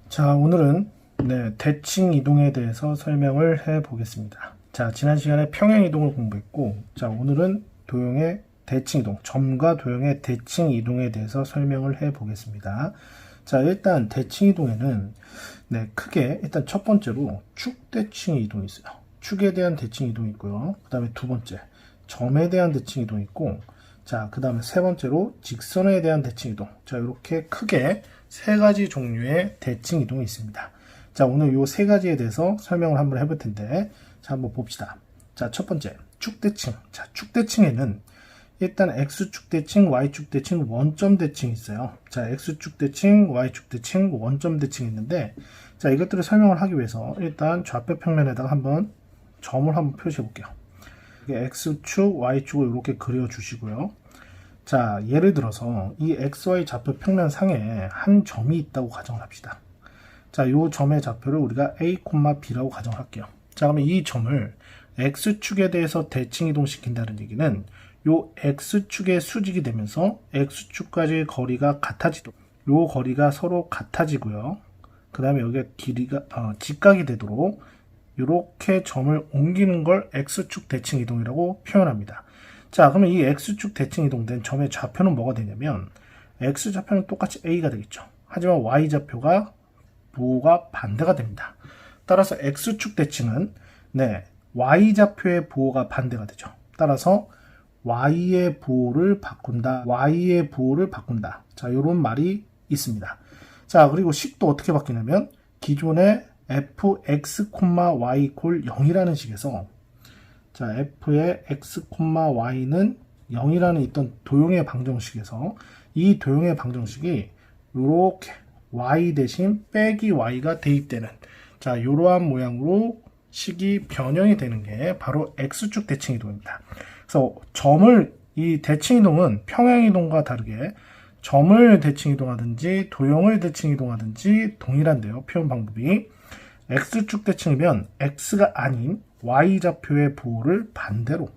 자, 오늘은 대칭 이동에 대해서 설명을 해 보겠습니다. 자, 지난 시간에 평행 이동을 공부했고, 자, 오늘은 도형의 대칭 이동, 점과 도형의 대칭 이동에 대해서 설명을 해 보겠습니다. 자, 일단 대칭 이동에는 크게 일단 첫 번째로 축 대칭 이동이 있어요. 축에 대한 대칭 이동이 있고요. 그 다음에 두 번째, 점에 대한 대칭 이동이 있고, 자, 그 다음에 세 번째로 직선에 대한 대칭 이동. 자, 이렇게 크게 세 가지 종류의 대칭 이동이 있습니다. 자, 오늘 이 세 가지에 대해서 설명을 한번 해볼 텐데, 자, 한번 봅시다. 자, 첫 번째, 축 대칭. 자, 축 대칭에는 일단 X축 대칭, Y축 대칭, 원점 대칭이 있어요. 자, X축 대칭, Y축 대칭, 원점 대칭이 있는데, 자, 이것들을 설명을 하기 위해서 일단 좌표 평면에다가 한번 점을 한번 표시해 볼게요. X축, Y축을 이렇게 그려 주시고요. 자, 예를 들어서 이 XY 좌표 평면 상에 한 점이 있다고 가정을 합시다. 자, 이 점의 좌표를 우리가 A, B라고 가정을 할게요. 자, 그러면 이 점을 X축에 대해서 대칭 이동시킨다는 얘기는 요 X축의 수직이 되면서 X축까지의 거리가 같아지도록, 요 거리가 서로 같아지고요. 그 다음에 여기가 길이가 직각이 되도록 이렇게 점을 옮기는 걸 X축 대칭 이동이라고 표현합니다. 자, 그러면 이 X축 대칭 이동된 점의 좌표는 뭐가 되냐면 X좌표는 똑같이 A가 되겠죠. 하지만 Y좌표가 부호가 반대가 됩니다. 따라서 X축 대칭은 Y좌표의 부호가 반대가 되죠. 따라서 Y의 부호를 바꾼다. Y의 부호를 바꾼다. 자, 이런 말이 있습니다. 자, 그리고 식도 어떻게 바뀌냐면 기존의 fx, y 이퀄 0이라는 식에서 자, f의 x, y는 0이라는 있던 도형의 방정식에서 이 도형의 방정식이 이렇게 y 대신 빼기 y가 대입되는 자, 이러한 모양으로 식이 변형이 되는 게 바로 x축 대칭 이동입니다. 그래서 이 대칭 이동은 평행 이동과 다르게 점을 대칭 이동하든지 도형을 대칭 이동하든지 동일한데요. 표현 방법이 X축 대칭이면 X가 아닌 Y좌표의 부호를 반대로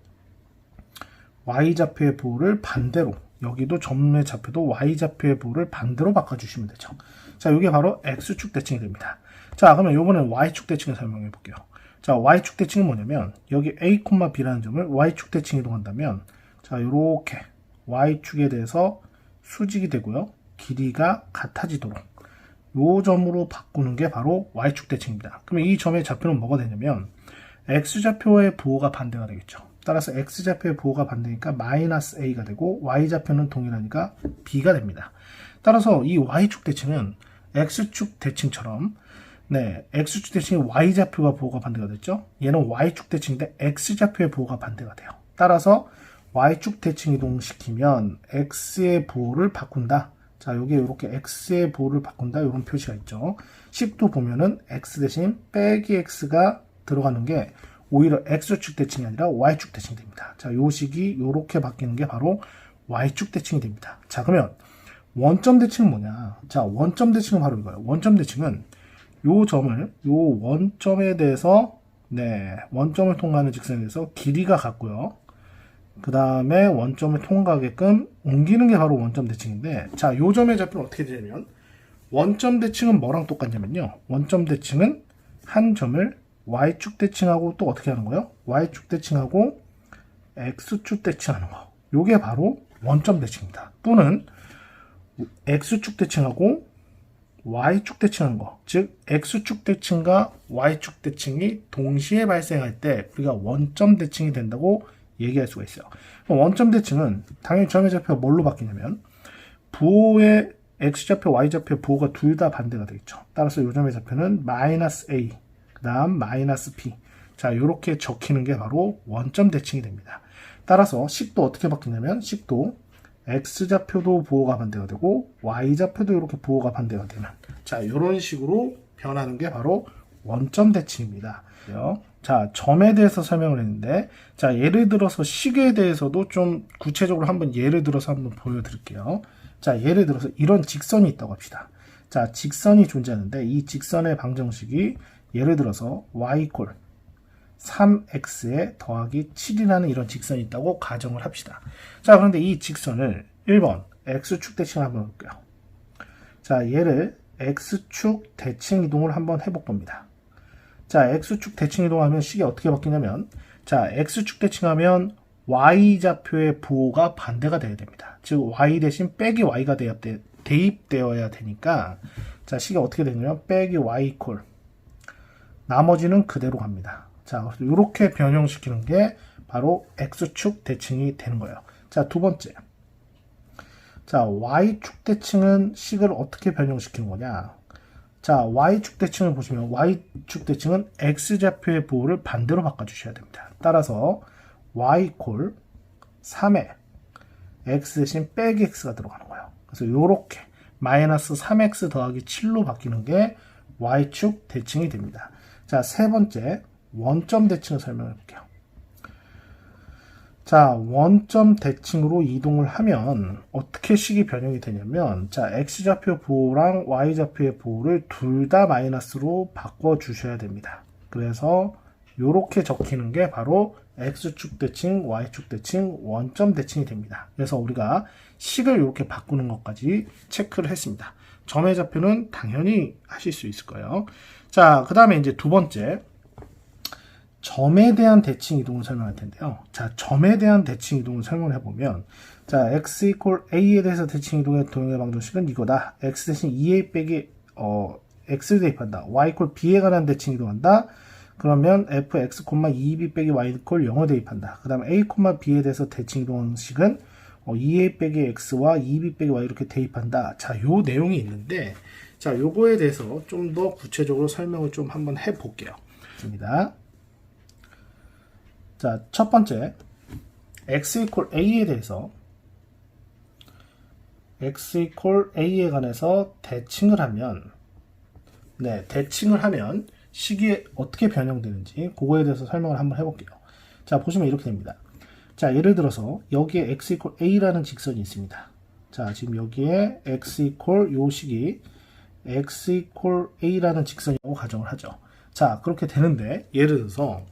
여기도 점의 좌표도 Y좌표의 부호를 반대로 바꿔주시면 되죠. 자, 이게 바로 X축 대칭이 됩니다. 자, 그러면 이번엔 Y축 대칭을 설명해 볼게요. 자, Y축 대칭은 뭐냐면 여기 A, B라는 점을 Y축 대칭 이동한다면 자, 이렇게 Y축에 대해서 수직이 되고요. 길이가 같아지도록 이 점으로 바꾸는 게 바로 Y축 대칭입니다. 그러면 이 점의 좌표는 뭐가 되냐면 X좌표의 부호가 반대가 되겠죠. 따라서 X좌표의 부호가 반대니까 마이너스 A가 되고 Y좌표는 동일하니까 B가 됩니다. 따라서 이 Y축 대칭은 X축 대칭처럼 X축 대칭이 Y좌표가 부호가 반대가 됐죠. 얘는 Y축 대칭인데 X좌표의 부호가 반대가 돼요. 따라서 Y축 대칭 이동시키면 X의 부호를 바꾼다. 자, 여기에 이렇게 X의 부호를 바꾼다. 이런 표시가 있죠. 식도 보면은 X 대신 빼기 X가 들어가는 게 오히려 X축 대칭이 아니라 Y축 대칭이 됩니다. 자, 요 식이 이렇게 바뀌는 게 바로 Y축 대칭이 됩니다. 자, 그러면 원점 대칭은 뭐냐? 자, 원점 대칭은 바로 이거예요. 원점 대칭은 요 원점에 대해서 원점을 통과하는 직선에 대해서 길이가 같고요. 그 다음에 원점을 통과하게끔 옮기는 게 바로 원점 대칭인데, 자, 요 점의 좌표는 어떻게 되냐면, 원점 대칭은 뭐랑 똑같냐면요. 원점 대칭은 한 점을 Y축 대칭하고 또 어떻게 하는 거예요? Y축 대칭하고 X축 대칭하는 거. 요게 바로 원점 대칭입니다. 또는 X축 대칭하고 Y축 대칭하는 거. 즉, X축 대칭과 Y축 대칭이 동시에 발생할 때 우리가 원점 대칭이 된다고 얘기할 수가 있어요. 원점 대칭은 당연히 점의 좌표가 뭘로 바뀌냐면 부호의 X좌표, Y좌표 부호가 둘 다 반대가 되겠죠. 따라서 이 점의 좌표는 마이너스 A, 그 다음 마이너스 P. 자, 이렇게 적히는 게 바로 원점 대칭이 됩니다. 따라서 식도 어떻게 바뀌냐면 식도 X좌표도 부호가 반대가 되고 Y좌표도 이렇게 부호가 반대가 되는 자, 이런 식으로 변하는 게 바로 원점 대칭입니다. 자, 점에 대해서 설명을 했는데, 자, 예를 들어서 식에 대해서도 좀 구체적으로 한번 예를 들어서 한번 보여드릴게요. 자, 예를 들어서 이런 직선이 있다고 합시다. 자, 직선이 존재하는데 이 직선의 방정식이 예를 들어서 y 이퀄 3x에 더하기 7이라는 이런 직선이 있다고 가정을 합시다. 자, 그런데 이 직선을 1번 x축 대칭을 한번 볼게요. 자, 얘를 x축 대칭 이동을 한번 해볼 겁니다. 자, x축 대칭 이동하면 식이 어떻게 바뀌냐면, 자, x축 대칭하면 y좌표의 부호가 반대가 돼야 됩니다. 즉 y 대신 빼기 y가 대입되어야 되니까, 자, 식이 어떻게 되냐면 빼기 y 이퀄 나머지는 그대로 갑니다. 자, 그래서 이렇게 변형시키는 게 바로 x축 대칭이 되는 거예요. 자, 두 번째. 자, y축 대칭은 식을 어떻게 변형시키는 거냐? 자, y축 대칭을 보시면 y축 대칭은 x좌표의 부호를 반대로 바꿔주셔야 됩니다. 따라서 y 이퀄 3에 x 대신 빼기 x가 들어가는 거예요. 그래서 이렇게 마이너스 3x 더하기 7로 바뀌는 게 y축 대칭이 됩니다. 자, 세 번째 원점 대칭을 설명해 볼게요. 자, 원점 대칭으로 이동을 하면 어떻게 식이 변형이 되냐면, 자, x좌표 부호랑 y좌표의 부호를 둘 다 마이너스로 바꿔 주셔야 됩니다. 그래서 이렇게 적히는 게 바로 x축 대칭, y축 대칭, 원점 대칭이 됩니다. 그래서 우리가 식을 이렇게 바꾸는 것까지 체크를 했습니다. 점의 좌표는 당연히 하실 수 있을 거예요. 자, 그 다음에 이제 두 번째, 점에 대한 대칭 이동을 설명할 텐데요. 자, 점에 대한 대칭 이동을 설명을 해보면, 자, x 이퀄 a에 대해서 대칭 이동의 도형의 방정식은 이거다. x 대신 2a 빼기 x를 대입한다. y 이퀄 b에 관한 대칭 이동한다. 그러면 fx, 2b 빼기 y 이퀄 0을 대입한다. 그 다음 a, b에 대해서 대칭 이동 식은 2a 빼기 x와 2b 빼기 y 이렇게 대입한다. 자, 요 내용이 있는데, 자, 요거에 대해서 좀 더 구체적으로 설명을 좀 한번 해볼게요. 입니다. 자, 첫 번째, x 이퀄 a에 대해서 x 이퀄 a에 관해서 대칭을 하면, 네, 대칭을 하면 식이 어떻게 변형되는지 그거에 대해서 설명을 한번 해볼게요. 자, 보시면 이렇게 됩니다. 자, 예를 들어서 여기에 x 이퀄 a라는 직선이 있습니다. 자, 지금 여기에 x 이퀄 요 식이 x 이퀄 a라는 직선이라고 가정을 하죠. 자, 그렇게 되는데 예를 들어서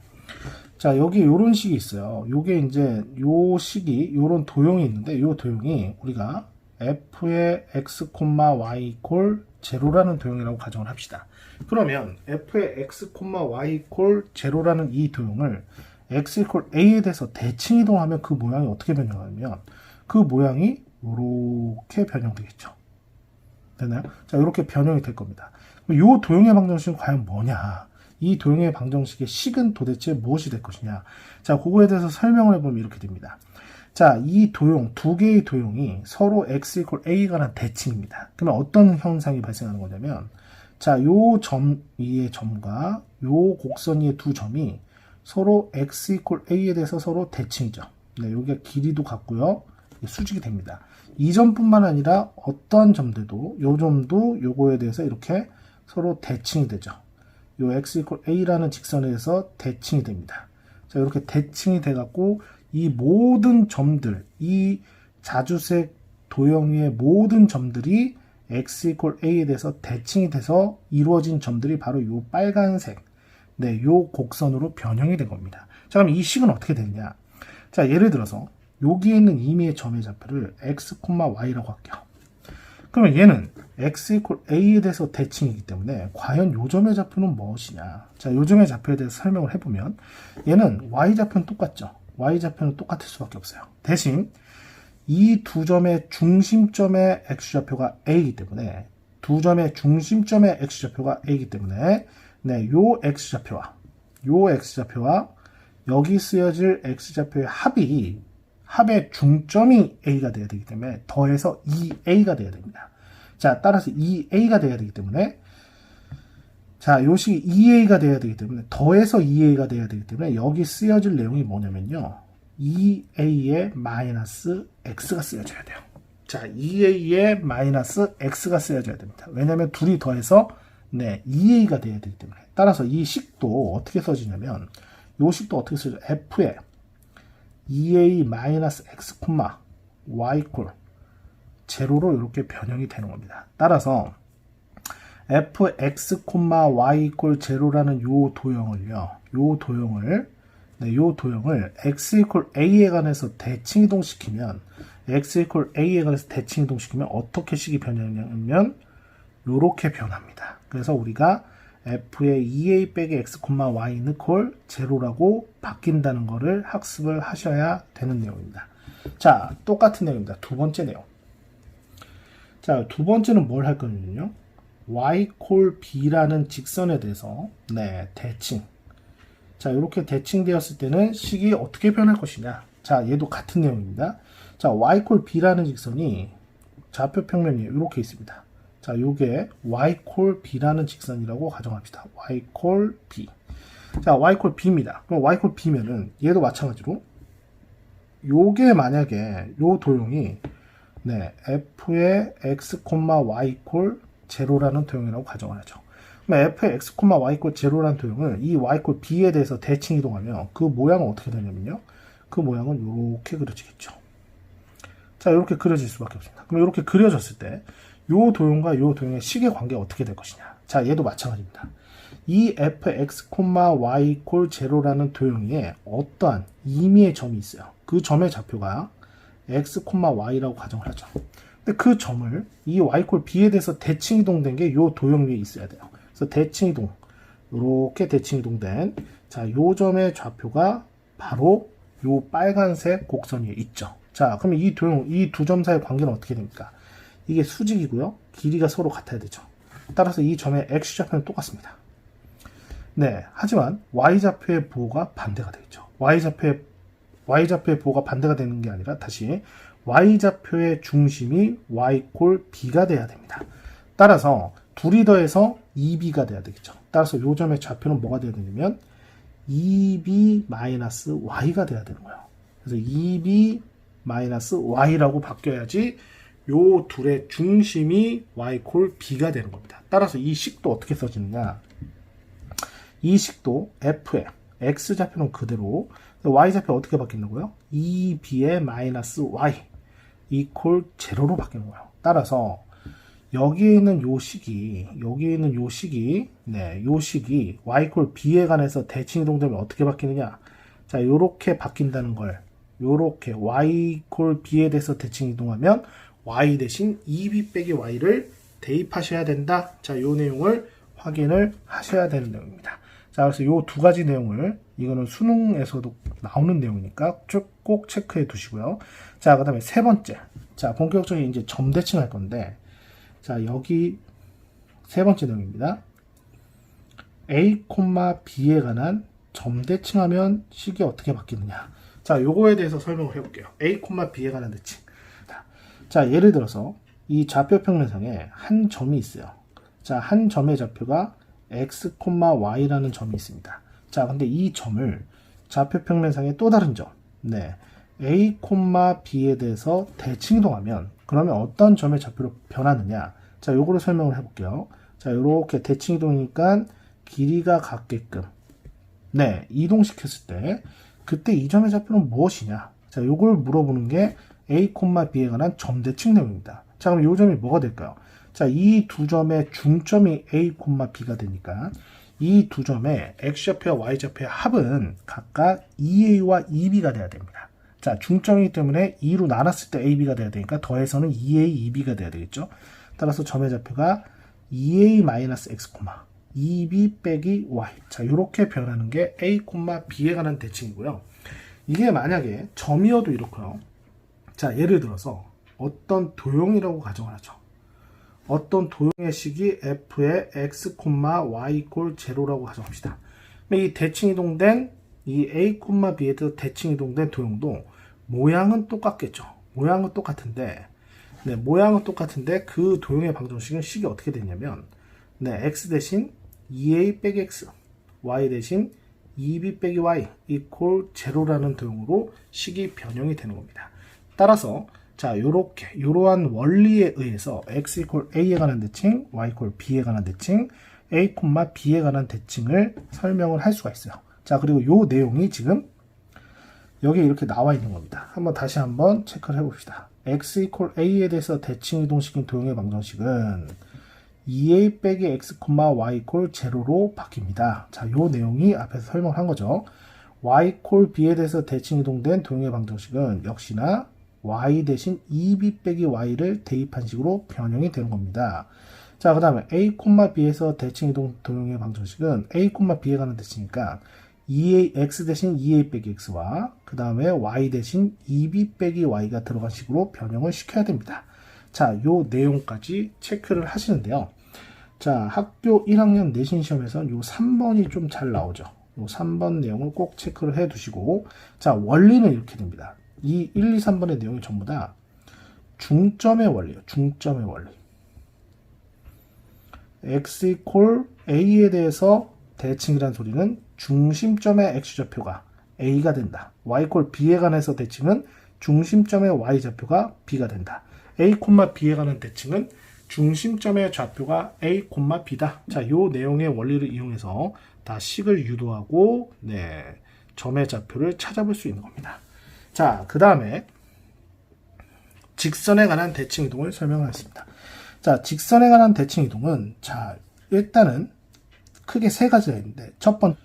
자, 여기 요런 식이 있어요. 요게 이제 요 식이 요런 도형이 있는데 요 도형이 우리가 f의 x, y 이퀄 제로라는 도형이라고 가정을 합시다. 그러면 f의 x, y 이퀄 제로라는 이 도형을 x 이퀄 a에 대해서 대칭 이동하면 그 모양이 어떻게 변형하냐면 그 모양이 이렇게 변형되겠죠. 되나요? 자, 이렇게 변형이 될 겁니다. 이 도형의 방정식은 과연 뭐냐? 이 도형의 방정식의 식은 도대체 무엇이 될 것이냐? 자, 그거에 대해서 설명을 해보면 이렇게 됩니다. 자, 이 도형, 두 개의 도형이 서로 x 이퀄 a에 관한 대칭입니다. 그러면 어떤 현상이 발생하는 거냐면, 자, 요 점 위의 점과 요 곡선 위의 두 점이 서로 x 이퀄 a에 대해서 서로 대칭이죠. 네, 여기가 길이도 같고요. 수직이 됩니다. 이 점뿐만 아니라 어떠한 점들도 요 점도 요거에 대해서 이렇게 서로 대칭이 되죠. 요 x 이퀄 a라는 직선에 대해서 대칭이 됩니다. 자, 이렇게 대칭이 돼갖고 이 모든 점들, 이 자주색 도형 위의 모든 점들이 x 이퀄 a에 대해서 대칭이 돼서 이루어진 점들이 바로 요 빨간색, 네, 요 곡선으로 변형이 된 겁니다. 자, 그럼 이 식은 어떻게 되느냐? 자, 예를 들어서 여기에 있는 임의의 점의 좌표를 x, y라고 할게요. 그러면 얘는 x 이퀄 a에 대해서 대칭이기 때문에 과연 요 점의 좌표는 무엇이냐? 자, 요 점의 좌표에 대해서 설명을 해보면 얘는 y 좌표는 똑같죠. y 좌표는 똑같을 수밖에 없어요. 대신 이 두 점의 중심점의 x좌표가 a이기 때문에 두 점의 중심점의 x좌표가 a이기 때문에 네, 요 x좌표와 여기 쓰여질 x좌표의 합의 중점이 a가 돼야 되기 때문에 더해서 2a가 돼야 됩니다. 자, 따라서 2a가 돼야 되기 때문에 자, 요 식이 2a가 돼야 되기 때문에 더해서 2a가 돼야 되기 때문에 여기 쓰여질 내용이 뭐냐면요. 2a에 마이너스 x가 쓰여져야 돼요. 자, 2a에 마이너스 x가 쓰여져야 됩니다. 왜냐하면 둘이 더해서 네, 2a가 돼야 되기 때문에. 따라서 이 식도 어떻게 써지냐면 요 식도 어떻게 써져? f에 2a 마이너스 x, y 이퀄 제로로 이렇게 변형이 되는 겁니다. 따라서 fx, y 이퀄 제로라는 요 도형을요. 요 도형을 x 이퀄 a에 관해서 대칭 이동시키면 x 이퀄 a에 관해서 대칭 이동시키면 어떻게 식이 변형되냐면 요렇게 변합니다. 그래서 우리가 f의 2a 빼기 x, y는 콜 제로라고 바뀐다는 것을 학습을 하셔야 되는 내용입니다. 자, 똑같은 내용입니다. 두 번째 내용. 자, 두 번째는 뭘 할 거냐면요. y 콜 b라는 직선에 대해서 대칭. 자, 이렇게 대칭되었을 때는 식이 어떻게 변할 것이냐. 자, 얘도 같은 내용입니다. 자, y 콜 b라는 직선이 좌표 평면이 이렇게 있습니다. 자, 요게 y 콜 b라는 직선이라고 가정합시다. y 콜 b. 자, y 콜 b입니다. 그럼 y 콜 b면은 얘도 마찬가지로 요게 만약에 요 도형이 f의 x, y 콜 제로라는 도형이라고 가정을 하죠. 그럼 f의 x, y 콜 제로라는 도형을 이 y 콜 b에 대해서 대칭 이동하면 그 모양은 어떻게 되냐면요. 그 모양은 이렇게 그려지겠죠. 자, 이렇게 그려질 수밖에 없습니다. 그럼 이렇게 그려졌을 때 요 도형과 요 도형의 식의 관계가 어떻게 될 것이냐. 자, 얘도 마찬가지입니다. 이 fx, y 콜 제로라는 도형에 어떠한 임의의 점이 있어요. 그 점의 좌표가 x, y라고 가정을 하죠. 근데 그 점을 이 y 콜 b에 대해서 대칭 이동된 게 요 도형 위에 있어야 돼요. 그래서 대칭 이동, 이렇게 대칭 이동된 자, 요 점의 좌표가 바로 요 빨간색 곡선 위에 있죠. 자, 그러면 이 도형, 이 두 점 사이의 관계는 어떻게 됩니까? 이게 수직이고요. 길이가 서로 같아야 되죠. 따라서 이 점의 x좌표는 똑같습니다. 하지만 y좌표의 부호가 반대가 되겠죠. y좌표의 부호가 반대가 되는 게 아니라 다시 y좌표의 중심이 y 콜 b가 돼야 됩니다. 따라서 둘이 더해서 2b가 돼야 되겠죠. 따라서 이 점의 좌표는 뭐가 돼야 되냐면 2b-y가 돼야 되는 거예요. 그래서 2b-y라고 바뀌어야지 요 둘의 중심이 y 콜 b가 되는 겁니다. 따라서 이 식도 어떻게 써지느냐. 이 식도 f의 x좌표는 그대로 y좌표 어떻게 바뀐다고요? 2b의 마이너스 y 이퀄 제로로 바뀌는 거예요. 따라서 여기에 있는 요 식이 요 식이 y 콜 b에 관해서 대칭 이동되면 어떻게 바뀌느냐. 자, 요렇게 바뀐다는 걸 요렇게 y 콜 b에 대해서 대칭 이동하면 y 대신 2b 빼기 y를 대입하셔야 된다. 자, 요 내용을 확인을 하셔야 되는 내용입니다. 자, 그래서 요 두 가지 내용을 이거는 수능에서도 나오는 내용이니까 꼭 체크해 두시고요. 자, 그 다음에 세 번째. 자, 본격적인 이제 점 대칭 할 건데, 자, 여기 세 번째 내용입니다. a, b에 관한 점 대칭하면 식이 어떻게 바뀌느냐. 자, 요거에 대해서 설명을 해볼게요. a, b에 관한 대칭. 자, 예를 들어서 이 좌표 평면상에 한 점이 있어요. 자, 한 점의 좌표가 x, y라는 점이 있습니다. 자, 근데 이 점을 좌표 평면상의 또 다른 점, a, b에 대해서 대칭 이동하면 그러면 어떤 점의 좌표로 변하느냐. 자, 요거를 설명을 해볼게요. 자, 요렇게 대칭 이동이니까 길이가 같게끔 이동시켰을 때 그때 이 점의 좌표는 무엇이냐. 자, 요걸 물어보는 게 a, b에 관한 점 대칭 내용입니다. 자, 그럼 요 점이 뭐가 될까요? 자, 이 두 점의 중점이 a, b가 되니까 이 두 점의 x좌표와 y좌표의 합은 각각 2a와 2b가 돼야 됩니다. 자, 중점이기 때문에 2로 나눴을 때 ab가 돼야 되니까 더해서는 2a, 2b가 돼야 되겠죠. 따라서 점의 좌표가 2a-x, 2b 빼기 y. 자, 이렇게 변하는 게 a, b에 관한 대칭이고요. 이게 만약에 점이어도 이렇고요. 자, 예를 들어서 어떤 도형이라고 가정을 하죠. 어떤 도형의 식이 f의 x, y 콜 제로라고 가정합시다. 이 대칭 이동된 이 a, b에 대해서 대칭 이동된 도형도 모양은 똑같겠죠. 모양은 똑같은데 그 도형의 방정식은 식이 어떻게 되냐면 x 대신 2a 빼기 x, y 대신 2b 빼기 y 이퀄 제로라는 도형으로 식이 변형이 되는 겁니다. 따라서 자, 요러한 원리에 의해서 x 이퀄 a에 관한 대칭, y 이퀄 b에 관한 대칭, a, b에 관한 대칭을 설명을 할 수가 있어요. 자, 그리고 요 내용이 지금 여기에 이렇게 나와 있는 겁니다. 다시 한번 체크를 해봅시다. x 이퀄 a에 대해서 대칭 이동시킨 도형의 방정식은 2a 빼기 x, y 이퀄 제로로 바뀝니다. 자, 요 내용이 앞에서 설명을 한 거죠. y 이퀄 b에 대해서 대칭 이동된 도형의 방정식은 역시나 y 대신 2b 빼기 y를 대입한 식으로 변형이 되는 겁니다. 자, 그 다음에 a, b에서 대칭 이동 도형의 방정식은 a, b에 관한 대칭이니까 2a, x 대신 2a 빼기 x와 그 다음에 y 대신 2b 빼기 y가 들어간 식으로 변형을 시켜야 됩니다. 자, 요 내용까지 체크를 하시는데요. 자, 학교 1학년 내신 시험에서는 요 3번이 좀 잘 나오죠. 요 3번 내용을 꼭 체크를 해 두시고, 자, 원리는 이렇게 됩니다. 이 1, 2, 3번의 내용이 전부 다 중점의 원리예요. 중점의 원리. x equal a에 대해서 대칭이란 소리는 중심점의 x좌표가 a가 된다. y equal b에 관해서 대칭은 중심점의 y좌표가 b가 된다. a, b에 관한 대칭은 중심점의 좌표가 a, b다. 자, 요 내용의 원리를 이용해서 다 식을 유도하고 점의 좌표를 찾아볼 수 있는 겁니다. 자, 그 다음에 직선에 관한 대칭 이동을 설명하겠습니다. 자, 직선에 관한 대칭 이동은 자, 일단은 크게 세 가지가 있는데 첫 번째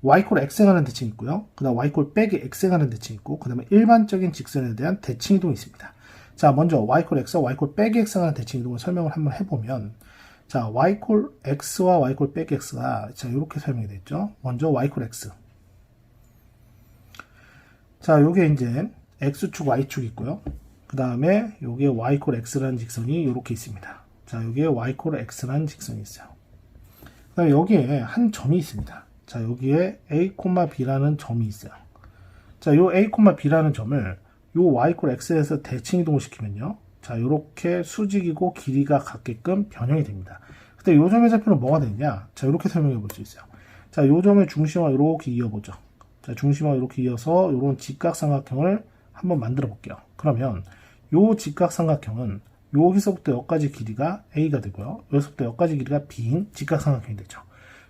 y x에 관한 대칭이 있고요. 그 다음 y 빼기 x에 관한 대칭이 있고 그 다음에 일반적인 직선에 대한 대칭 이동이 있습니다. 자, 먼저 y x, y 빼기 x에 관한 대칭 이동을 설명을 한번 해보면 자, y x와 y 빼기 x가 자, 이렇게 설명이 됐죠. 먼저 y x. 자, 요게 이제 x축, y축이 있고요. 그 다음에 요게 y x라는 직선이 이렇게 있습니다. 자, 요게 y x라는 직선이 있어요. 그 다음에 여기에 한 점이 있습니다. 자, 여기에 a, b라는 점이 있어요. 자, 요 a, b라는 점을 요 y x에서 대칭 이동을 시키면요. 자, 요렇게 수직이고 길이가 같게끔 변형이 됩니다. 근데 요 점의 좌표는 뭐가 되느냐? 자, 이렇게 설명해 볼 수 있어요. 자, 요 점의 중심과 이렇게 이어보죠. 자, 중심과 이렇게 이어서 요런 직각삼각형을 한번 만들어 볼게요. 그러면 요 직각삼각형은 여기서부터 여기까지 길이가 a가 되고요. 여기서부터 여기까지 길이가 b인 직각삼각형이 되죠.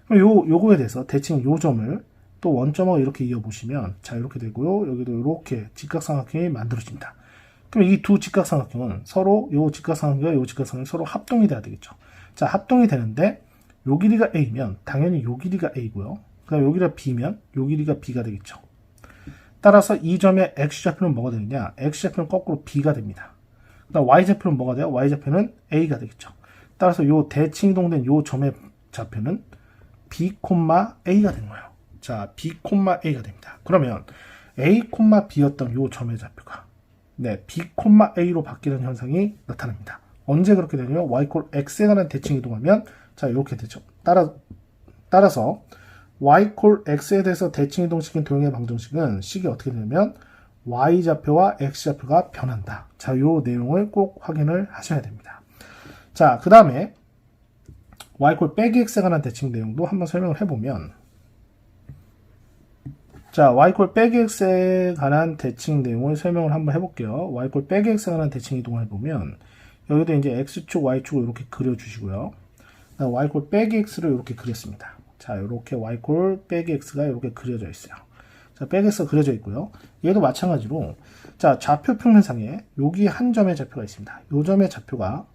그럼 요거에 대해서 대칭 요 점을 또 원점하고 이렇게 이어보시면 자, 이렇게 되고요. 여기도 이렇게 직각삼각형이 만들어집니다. 그럼 이 두 직각삼각형은 서로 요 직각삼각형과 요 직각삼각형이 서로 합동이 돼야 되겠죠. 자, 합동이 되는데 요 길이가 a면 당연히 요 길이가 a고요. 그 다음에 요 길이가 b면 요 길이가 b가 되겠죠. 따라서 이 점의 x좌표는 뭐가 되느냐? x좌표는 거꾸로 b가 됩니다. 그 다음 y좌표는 뭐가 돼요? y좌표는 a가 되겠죠. 따라서 요 대칭 이동된 요 점의 좌표는 b, a가 되는 거예요. 자, b, a가 됩니다. 그러면 a, b였던 요 점의 좌표가 b, a로 바뀌는 현상이 나타납니다. 언제 그렇게 되냐면 y x에 관한 대칭 이동하면 자, 이렇게 되죠. 따라서 y x에 대해서 대칭 이동시킨 도형의 방정식은 식이 어떻게 되냐면 y좌표와 x좌표가 변한다. 자, 요 내용을 꼭 확인을 하셔야 됩니다. 자, 그 다음에 y 빼기 x에 관한 대칭 내용도 한번 설명을 해보면 자, y 빼기 x에 관한 대칭 내용을 설명을 한번 해볼게요. y 빼기 x에 관한 대칭 이동을 해보면 여기도 이제 x축, y축을 이렇게 그려주시고요. y 빼기 x를 이렇게 그렸습니다. 자, 이렇게 y 빼기 x가 이렇게 그려져 있어요. 자, 빼기 x가 그려져 있고요. 얘도 마찬가지로 자, 좌표 평면상에 여기 한 점의 좌표가 있습니다. 이 점의 좌표가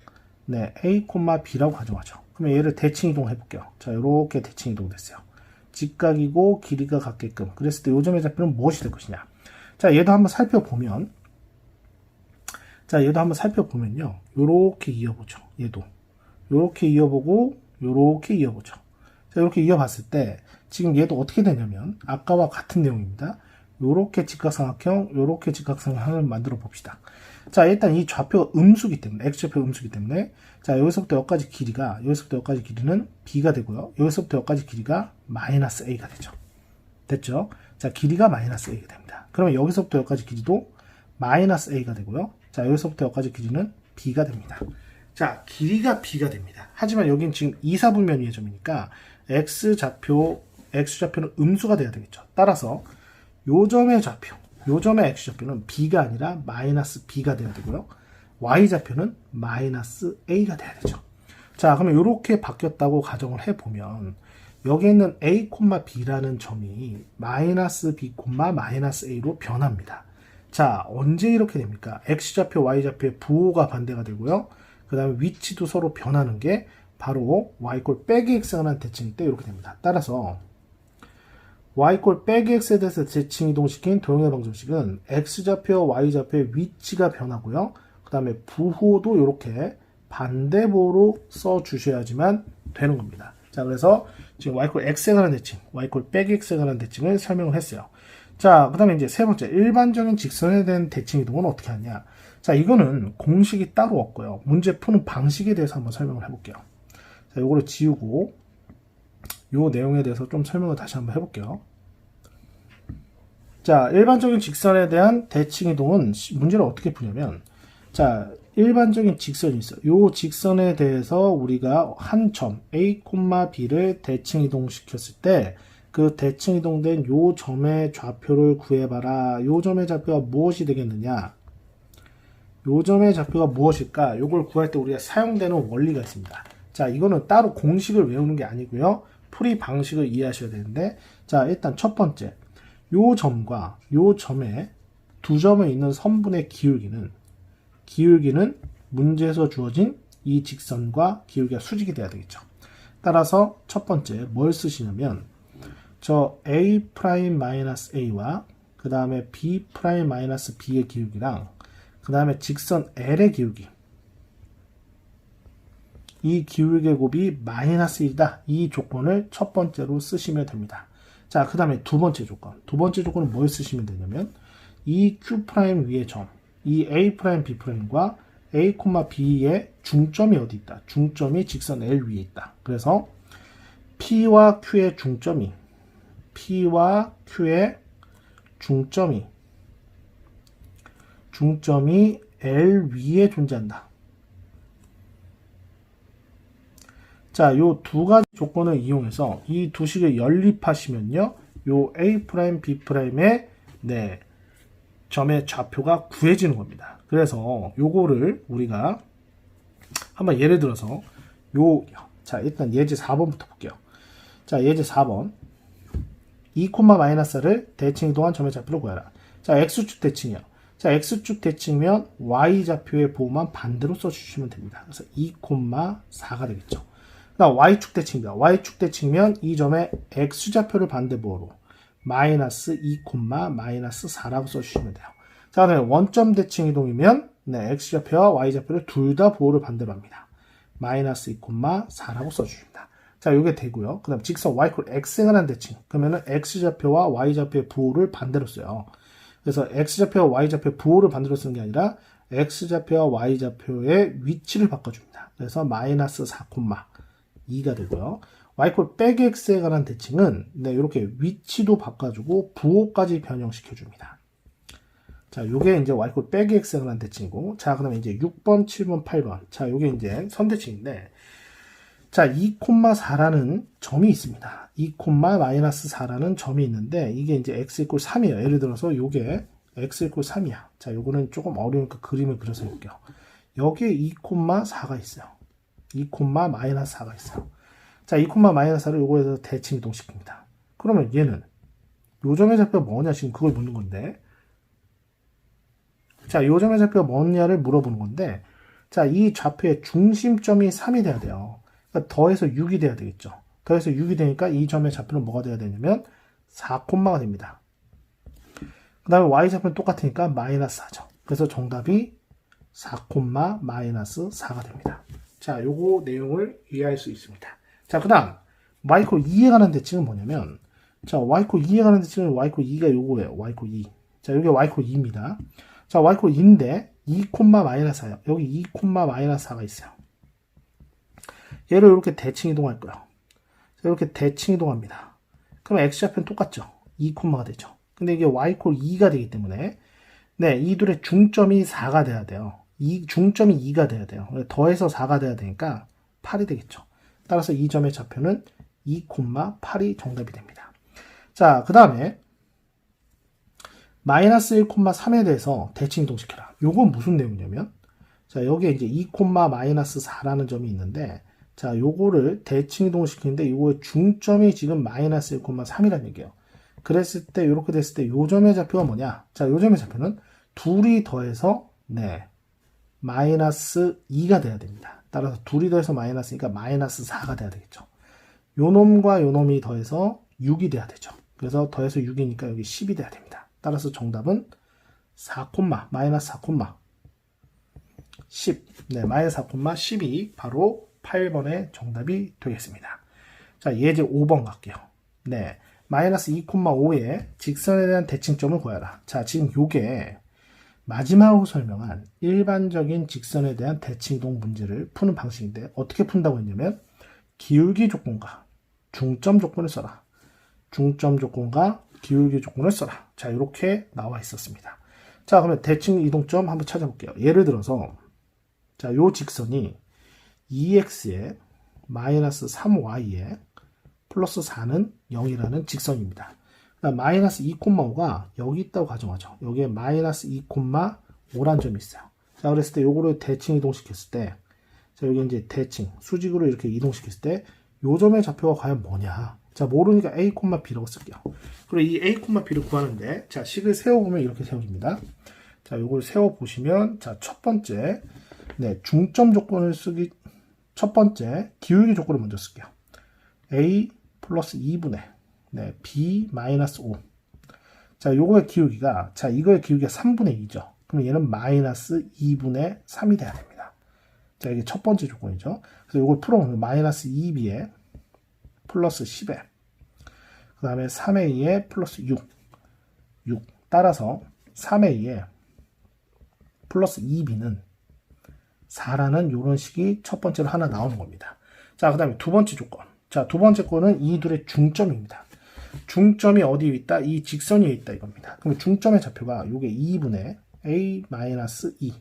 a, b라고 가정하죠. 그러면 얘를 대칭 이동해 볼게요. 자, 이렇게 대칭 이동됐어요. 직각이고 길이가 같게끔. 그랬을 때 이 점의 좌표는 무엇이 될 것이냐? 자, 얘도 한번 살펴보면 요 요렇게 이어보죠. 얘도 요렇게 이어보고 요렇게 이어보죠. 자, 이렇게 이어봤을 때 지금 얘도 어떻게 되냐면 아까와 같은 내용입니다. 요렇게 직각삼각형, 요렇게 직각삼각형을 만들어 봅시다. 자, 일단 이 좌표가 음수기 때문에 x좌표 음수기 때문에 자, 여기서부터 여기까지 길이는 b가 되고요. 여기서부터 여기까지 길이가 마이너스 a가 되죠. 됐죠? 자, 길이가 마이너스 a가 됩니다. 그러면 여기서부터 여기까지 길이도 마이너스 a가 되고요. 자, 여기서부터 여기까지 길이는 b가 됩니다. 자, 길이가 b가 됩니다. 하지만 여긴 지금 이사분면위의 점이니까 x좌표는 음수가 돼야 되겠죠. 따라서 요 점의 x좌표는 b가 아니라 마이너스 b가 돼야 되고요. y좌표는 마이너스 a가 돼야 되죠. 자, 그러면 이렇게 바뀌었다고 가정을 해보면 여기 있는 a, b라는 점이 마이너스 b, 마이너스 a로 변합니다. 자, 언제 이렇게 됩니까? x좌표, y좌표의 부호가 반대가 되고요. 그 다음에 위치도 서로 변하는 게 바로 y 빼기 x가 난 대칭일 때 이렇게 됩니다. 따라서 y 빼기 x에 대해서 대칭 이동시킨 도형의 방정식은 x좌표와 y좌표의 위치가 변하고요. 그 다음에 부호도 이렇게 반대보로 써주셔야지만 되는 겁니다. 자, 그래서 지금 y콜 x에 관한 대칭, y콜 빼기 x에 관한 대칭을 설명을 했어요. 자, 그 다음에 이제 세 번째, 일반적인 직선에 대한 대칭 이동은 어떻게 하냐. 자, 이거는 공식이 따로 없고요. 문제 푸는 방식에 대해서 한번 설명을 해볼게요. 자, 요거를 지우고, 요 내용에 대해서 좀 설명을 다시 한번 해볼게요. 자, 일반적인 직선에 대한 대칭 이동은 문제를 어떻게 푸냐면, 자, 일반적인 직선이 있어요. 요 직선에 대해서 우리가 한 점 A, B를 대칭 이동시켰을 때 그 대칭 이동된 요 점의 좌표를 구해봐라. 요 점의 좌표가 무엇이 되겠느냐? 요 점의 좌표가 무엇일까? 요걸 구할 때 우리가 사용되는 원리가 있습니다. 자, 이거는 따로 공식을 외우는 게 아니고요. 풀이 방식을 이해하셔야 되는데, 자, 일단 첫 번째, 요 점과 요 점에 두 점에 있는 선분의 기울기는 문제에서 주어진 이 직선과 기울기가 수직이 돼야 되겠죠. 따라서 첫 번째 뭘 쓰시냐면 저 A'-A와 그 다음에 B'-B의 기울기랑 그 다음에 직선 L의 기울기, 이 기울기의 곱이 -1이다. 이 조건을 첫 번째로 쓰시면 됩니다. 자, 그 다음에 두 번째 조건은 뭘 쓰시면 되냐면 이 Q' 위의 점, 이 A', B'과 A, B의 중점이 어디 있다? 중점이 직선 L 위에 있다. 그래서 P와 Q의 중점이 L 위에 존재한다. 자, 요 두 가지 조건을 이용해서 이 두 식을 연립하시면요, 요 A', B'의 점의 좌표가 구해지는 겁니다. 그래서 요거를 우리가 한번 예를 들어서 자, 일단 예제 4번부터 볼게요. 자, 예제 4번 2,-를 대칭 이동한 점의 좌표를 구해라. 자, X축 대칭이요. 자, X축 대칭면 Y좌표의 보호만 반대로 써주시면 됩니다. 그래서 2,4가 되겠죠. 그 다음 Y축 대칭입니다. Y축 대칭면 이 점의 X좌표를 반대보호로 -2,-4라고 써주시면 돼요. 자, 그다음에 원점 대칭 이동이면 X좌표와 Y좌표를 둘 다 보호를 반대로 합니다. -2,4라고 써주십니다. 자, 요게 되고요. 그 다음 직선 Y콜 X에 관한 대칭. 그러면은 X좌표와 Y좌표의 부호를 반대로 써요. 그래서 X좌표와 Y좌표의 부호를 반대로 쓰는 게 아니라 X좌표와 Y좌표의 위치를 바꿔줍니다. 그래서 -4,2가 되고요. Y콜 빼기 X에 관한 대칭은 이렇게 위치도 바꿔주고 부호까지 변형시켜줍니다. 자, 요게 이제 Y콜 빼기 X에 관한 대칭이고, 자, 그 다음에 이제 6번, 7번, 8번. 자, 요게 이제 선대칭인데, 자, 2,4라는 점이 있습니다. 2,-4라는 점이 있는데, 이게 이제 x = 3이에요. 예를 들어서 요게 x = 3이야. 자, 요거는 조금 어려우니까 그림을 그려서 해볼게요. 여기에 2,4가 있어요. 2,-4가 있어요. 자, 2,-4를 요거에서 대칭 이동시킵니다. 그러면 얘는 요 점의 좌표가 뭐냐, 지금 그걸 묻는 건데, 자, 요 점의 좌표가 뭐냐를 물어보는 건데, 자, 이 좌표의 중심점이 3이 돼야 돼요. 그러니까 더해서 6이 돼야 되겠죠. 더해서 6이 되니까 이 점의 좌표는 뭐가 돼야 되냐면 4,가 됩니다. 그 다음에 y좌표는 똑같으니까 -4죠. 그래서 정답이 4,-4가 됩니다. 자, 요거 내용을 이해할 수 있습니다. 자, 그 다음 y콜 2에 관한 대칭은 뭐냐면, 자, y콜 2에 관한 대칭은 y콜 2가 요거예요. y콜 2. 자, 여기 y콜 2입니다. 자, y콜 2인데 2,-4요. 여기 2,-4가 있어요. 얘를 이렇게 대칭 이동할 거예요. 이렇게 대칭 이동합니다. 그럼 x좌표는 똑같죠. 2,가 되죠. 근데 이게 y콜 2가 되기 때문에 이 둘의 중점이 4가 돼야 돼요. 중점이 2가 돼야 돼요. 더해서 4가 돼야 되니까 8이 되겠죠. 따라서 이 점의 좌표는 2,8이 정답이 됩니다. 자, 그 다음에 -1,3에 대해서 대칭 이동시켜라. 요건 무슨 내용이냐면, 자, 여기에 이제 2,-4라는 점이 있는데, 자, 요거를 대칭 이동시키는데 요거의 중점이 지금 -1,3이라는 얘기예요. 그랬을 때, 요렇게 됐을 때 요 점의 좌표가 뭐냐? 자, 요 점의 좌표는 둘이 더해서 -2가 돼야 됩니다. 따라서 둘이 더해서 -니까 -4가 돼야 되겠죠. 요 놈과 요 놈이 더해서 6이 돼야 되죠. 그래서 더해서 6이니까 여기 10이 돼야 됩니다. 따라서 정답은 -4, 10. 네, 마이너스 4,12 바로 8번의 정답이 되겠습니다. 자, 예제 5번 갈게요. 네, 마이너스 2,5의 직선에 대한 대칭점을 구하라. 자, 지금 요게 마지막으로 설명한 일반적인 직선에 대한 대칭이동 문제를 푸는 방식인데 어떻게 푼다고 했냐면 기울기 조건과 중점 조건을 써라. 중점 조건과 기울기 조건을 써라. 자, 이렇게 나와 있었습니다. 자, 그러면 대칭 이동점 한번 찾아볼게요. 예를 들어서 자, 요 직선이 2x에 마이너스 3y에 플러스 4는 0이라는 직선입니다. 마이너스 2,5가 여기 있다고 가정하죠. 여기에 마이너스 2,5란 점이 있어요. 자, 그랬을 때 요거를 대칭 이동시켰을 때, 자, 여기 이제 대칭, 수직으로 이렇게 이동시켰을 때, 요 점의 좌표가 과연 뭐냐. 자, 모르니까 a, b라고 쓸게요. 그리고 이 a, b를 구하는데, 자, 식을 세워보면 이렇게 세워집니다. 자, 요걸 세워보시면, 자, 첫 번째, 네, 중점 조건을 쓰기, 첫 번째, 기울기 조건을 먼저 쓸게요. a 플러스 2분의 네, b 마이너스 5. 자, 요거의 기울기가, 자, 이거의 기울기가 3분의 2죠. 그럼 얘는 마이너스 2분의 3이 돼야 됩니다. 자, 이게 첫 번째 조건이죠. 그래서 요걸 풀어보면 마이너스 2b에 플러스 10에, 그 다음에 3의 2에 플러스 6. 따라서 3의 2에 플러스 2b는 4라는 요런 식이 첫 번째로 하나 나오는 겁니다. 자, 그 다음에 두 번째 조건. 자, 두 번째 거는 이 둘의 중점입니다. 중점이 어디에 있다? 이 직선 위에 있다 이겁니다. 그럼 중점의 좌표가 요게 2분의 a-2,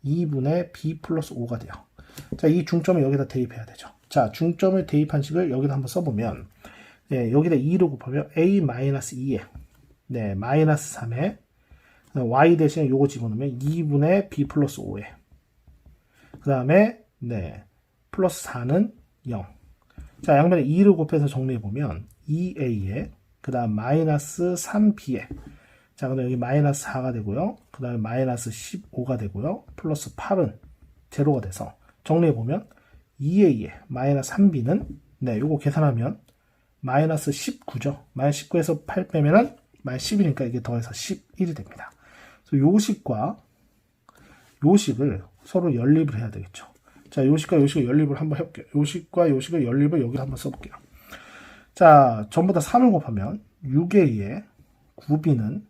2분의 b 플러스 5가 돼요. 자, 이 중점을 여기다 대입해야 되죠. 자, 중점을 대입한 식을 여기다 한번 써보면, 네, 여기다 2로 곱하면 a-2에, 네, 마이너스 3에, y 대신에 요거 집어넣으면 2분의 b 플러스 5에, 그 다음에, 네, 플러스 4는 0. 자, 양변에 2를 곱해서 정리해보면 2a에 그 다음 마이너스 3b에 자, 그럼 여기 마이너스 4가 되고요. 그 다음에 마이너스 15가 되고요. 플러스 8은 제로가 돼서 정리해보면 2a에 마이너스 3b는 네, 요거 계산하면 마이너스 19죠. 마이너스 19에서 8 빼면은 마이너스 11이니까 이게 더해서 11이 됩니다. 그래서 요 식과 요 식을 서로 연립을 해야 되겠죠. 자, 요식과 요식을 연립을 한번 해볼게요. 요식과 요식을 연립을 여기 한번 써볼게요. 자, 전부 다 3을 곱하면 6에 2에 9b는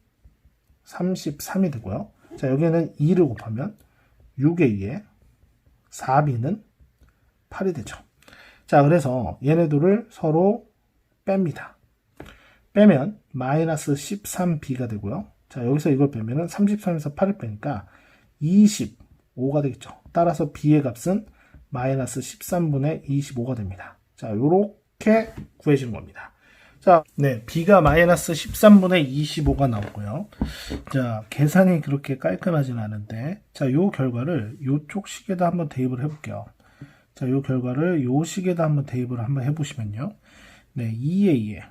33이 되고요. 자, 여기는 2를 곱하면 6에 2에 4b는 8이 되죠. 자, 그래서 얘네들을 서로 뺍니다. 빼면 마이너스 13b가 되고요. 자, 여기서 이걸 빼면은 33에서 8을 빼니까 25가 되겠죠. 따라서 b의 값은 마이너스 13분의 25가 됩니다. 자, 요렇게 구해지는 겁니다. 자, 네, b가 마이너스 13분의 25가 나오고요. 자, 계산이 그렇게 깔끔하진 않은데, 자, 요 결과를 요쪽 식에다 한번 대입을 해볼게요. 자, 요 결과를 요 식에다 한번 대입을 한번 해보시면요. 네, 2에 2에.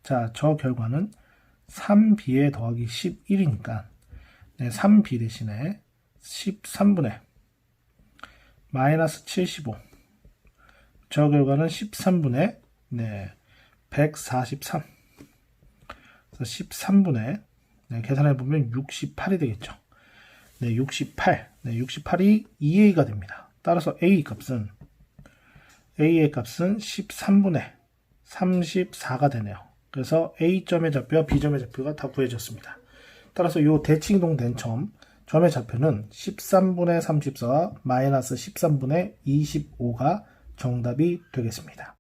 자, 저 결과는 3b에 더하기 11이니까, 네, 3b 대신에 13분의 마이너스 75. 저 결과는 13분의 네, 143. 그래서 13분의 네, 계산해보면 68이 되겠죠. 네, 68. 네, 68이 2a가 됩니다. 따라서 a의 값은 13분의 34가 되네요. 그래서 a점의 좌표와 b점의 좌표가 다 구해졌습니다. 따라서 이 대칭이동 된 점의 좌표는 13분의 34와 마이너스 13분의 25가 정답이 되겠습니다.